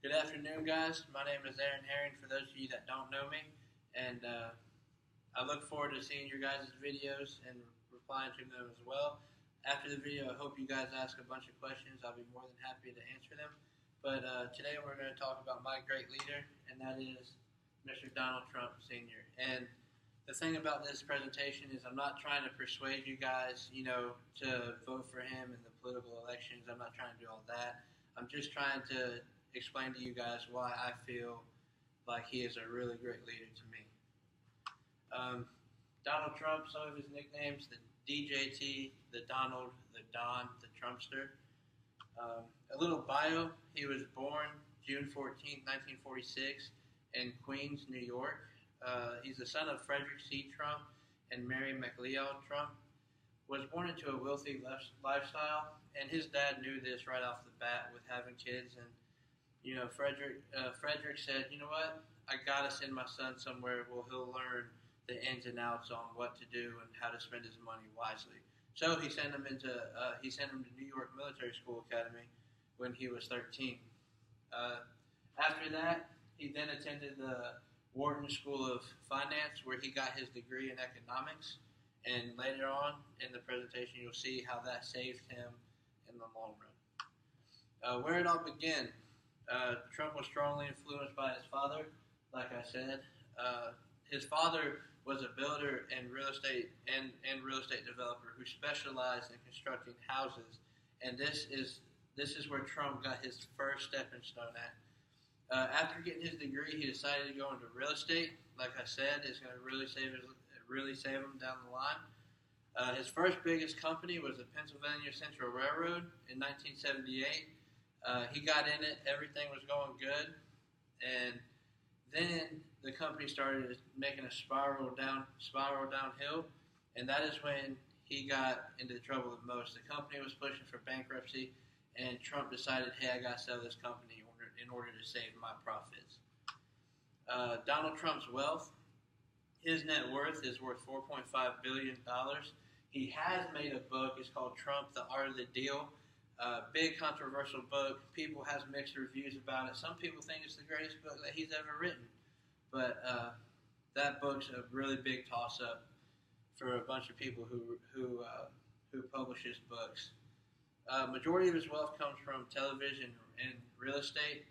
Good afternoon, guys. My name is Aaron Herring, for those of you that don't know me, and I look forward to seeing your guys' videos and replying to them as well. After the video, I hope you guys ask a bunch of questions. I'll be more than happy to answer them. But today we're going to talk about my great leader, and that is Mr. Donald Trump Sr. And the thing about this presentation is I'm not trying to persuade you guys, to vote for him in the political elections. I'm not trying to do all that. I'm just trying to explain to you guys why I feel like he is a really great leader to me. Donald Trump, some of his nicknames, the DJT, the Donald, the Don, the Trumpster. A little bio, he was born June 14th, 1946 in Queens, New York. He's the son of Frederick C. Trump and Mary McLeod Trump. Was born into a wealthy lifestyle, and his dad knew this right off the bat with having kids. And Frederick said, you know what, I gotta send my son somewhere where he'll learn the ins and outs on what to do and how to spend his money wisely. So he sent him to New York Military School Academy when he was 13. After that, he then attended the Wharton School of Finance, where he got his degree in economics. And later on in the presentation, you'll see how that saved him in the long run. Where it all began, Trump was strongly influenced by his father. Like I said, his father was a builder and real estate developer who specialized in constructing houses. And this is where Trump got his first stepping stone at. After getting his degree, he decided to go into real estate. Like I said, it's going to really save him down the line. His first biggest company was the Pennsylvania Central Railroad in 1978. He got in it, everything was going good, and then the company started making a spiral downhill, and that is when he got into trouble the most. The company was pushing for bankruptcy, and Trump decided, hey, I got to sell this company in order to save my profits. Donald Trump's wealth, his net worth is worth $4.5 billion. He has made a book. It's called Trump, The Art of the Deal. Big controversial book. People have mixed reviews about it. Some people think it's the greatest book that he's ever written. But that book's a really big toss-up for a bunch of people who publish his books. Majority of his wealth comes from television and real estate.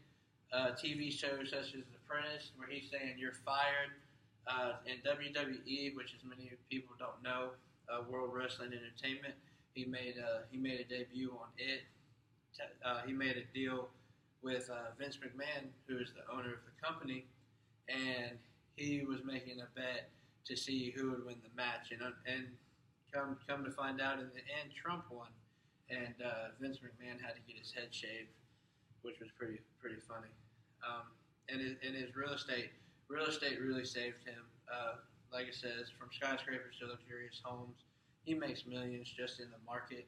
TV shows such as The Apprentice, where he's saying you're fired. In WWE, which as many people don't know, World Wrestling Entertainment, he made a debut on it. He made a deal with Vince McMahon, who is the owner of the company, and he was making a bet to see who would win the match. And come to find out, in the end, Trump won, and Vince McMahon had to get his head shaved, which was pretty funny. And his real estate really saved him. Like it says, from skyscrapers to luxurious homes, he makes millions just in the market.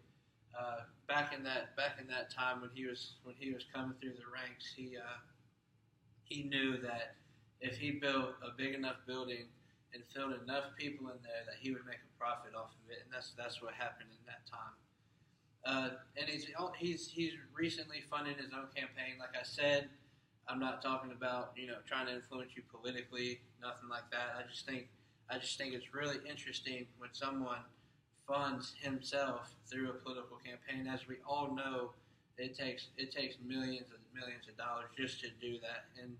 Back in that time when he was coming through the ranks, he knew that if he built a big enough building and filled enough people in there, that he would make a profit off of it, and that's what happened in that time. And he's recently funded his own campaign. Like I said, I'm not talking about trying to influence you politically, nothing like that. I just think it's really interesting when someone funds himself through a political campaign. As we all know, it takes millions of dollars just to do that, and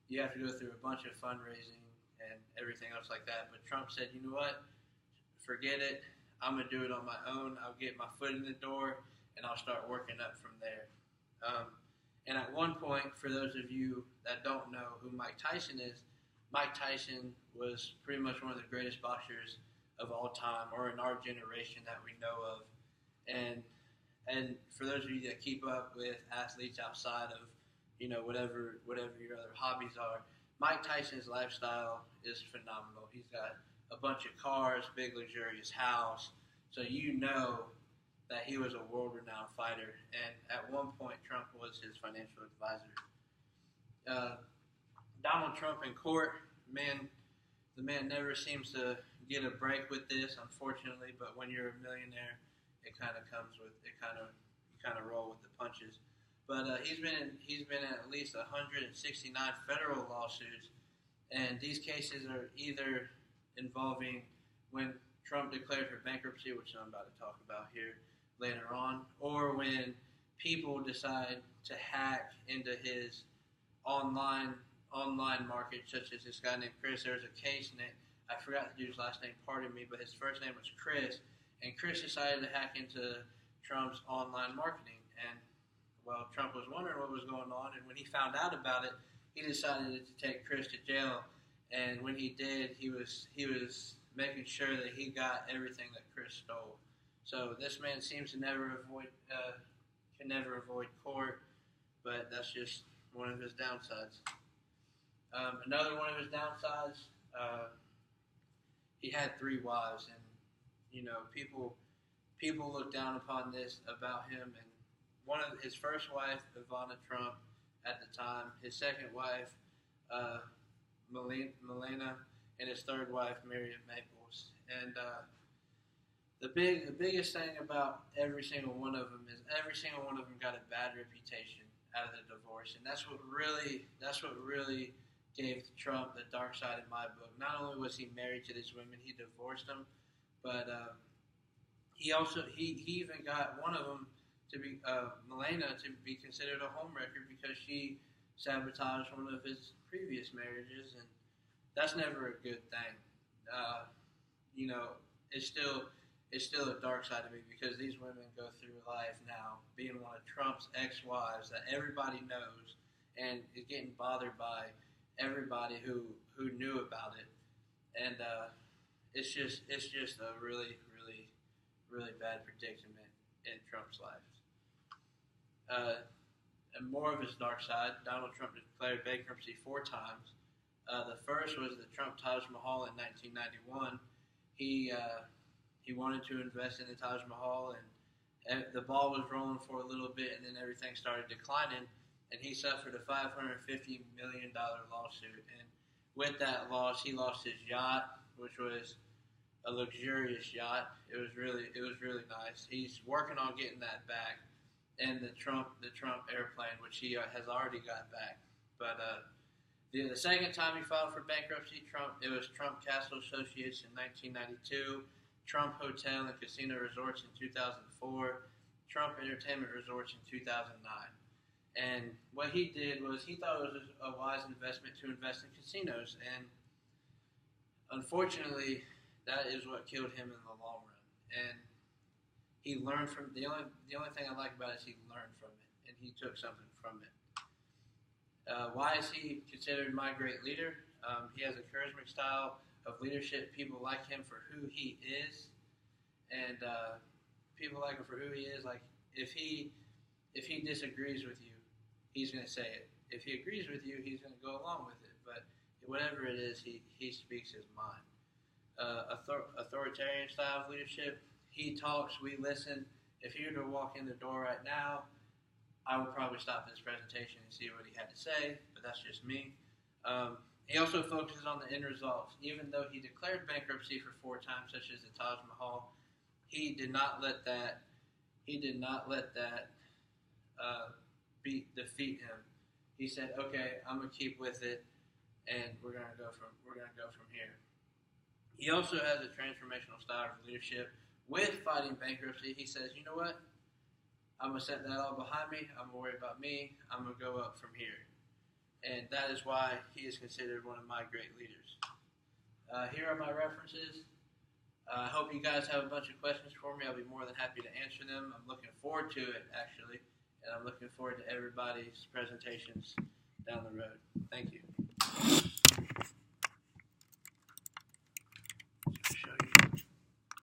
you have to go through a bunch of fundraising and everything else like that. But Trump said, you know what, forget it. I'm gonna do it on my own. I'll get my foot in the door, and I'll start working up from there. And at one point, for those of you that don't know who Mike Tyson is, Mike Tyson was pretty much one of the greatest boxers of all time, or in our generation that we know of. And for those of you that keep up with athletes outside of whatever your other hobbies are, Mike Tyson's lifestyle is phenomenal. He's got a bunch of cars, big luxurious house, so that he was a world-renowned fighter, and at one point Trump was his financial advisor. Donald Trump in court, the man never seems to get a break with this, unfortunately. But when you're a millionaire, you kind of roll with the punches. But he's been in at least 169 federal lawsuits, and these cases are either involving when Trump declared for bankruptcy, which I'm about to talk about here later on, or when people decide to hack into his online market, such as this guy named Chris. There was a case named, I forgot the dude's last name, pardon me, but his first name was Chris, and Chris decided to hack into Trump's online marketing, and well, Trump was wondering what was going on, and when he found out about it, he decided to take Chris to jail, and when he did, he was making sure that he got everything that Chris stole. So this man seems to can never avoid court, but that's just one of his downsides. Another one of his downsides, he had 3 wives, and people look down upon this about him. And one of his first wife, Ivana Trump, at the time, his second wife, Melania, and his third wife, Miriam Maples. And the biggest thing about every single one of them is every single one of them got a bad reputation out of the divorce, and that's what really gave Trump the dark side in my book. Not only was he married to these women, he divorced them, but he even got one of them to be Melania to be considered a homewrecker because she sabotaged one of his previous marriages, and that's never a good thing. It's still a dark side of me because these women go through life now being one of Trump's ex-wives that everybody knows and is getting bothered by everybody who knew about it, and it's just a really bad predicament in Trump's life. And more of his dark side, Donald Trump declared bankruptcy 4 times. The first was the Trump Taj Mahal in 1991. He wanted to invest in the Taj Mahal, and the ball was rolling for a little bit, and then everything started declining, and he suffered a $550 million lawsuit. And with that loss, he lost his yacht, which was a luxurious yacht. It was really nice. He's working on getting that back, and the Trump airplane, which he has already got back. But the second time he filed for bankruptcy, it was Trump Castle Associates in 1992. Trump Hotel and Casino Resorts in 2004, Trump Entertainment Resorts in 2009. And what he did was he thought it was a wise investment to invest in casinos, and unfortunately, that is what killed him in the long run. And he learned from the only thing I like about it is he learned from it, and he took something from it. Why is he considered my great leader? He has a charismatic style of leadership. People like him for who he is, and people like him for who he is. Like if he disagrees with you, he's going to say it. If he agrees with you, he's going to go along with it. But whatever it is, he speaks his mind. Authoritarian style of leadership. He talks, we listen. If he were to walk in the door right now, I would probably stop this presentation and see what he had to say. But that's just me. He also focuses on the end results. Even though he declared bankruptcy for 4 times, such as the Taj Mahal, he did not let that defeat him. He said, "Okay, I'm gonna keep with it, and we're gonna go from here." He also has a transformational style of leadership with fighting bankruptcy. He says, "You know what? I'm gonna set that all behind me. I'm gonna worry about me. I'm gonna go up from here." And that is why he is considered one of my great leaders. Here are my references. I hope you guys have a bunch of questions for me. I'll be more than happy to answer them. I'm looking forward to it, actually, and I'm looking forward to everybody's presentations down the road. Thank you.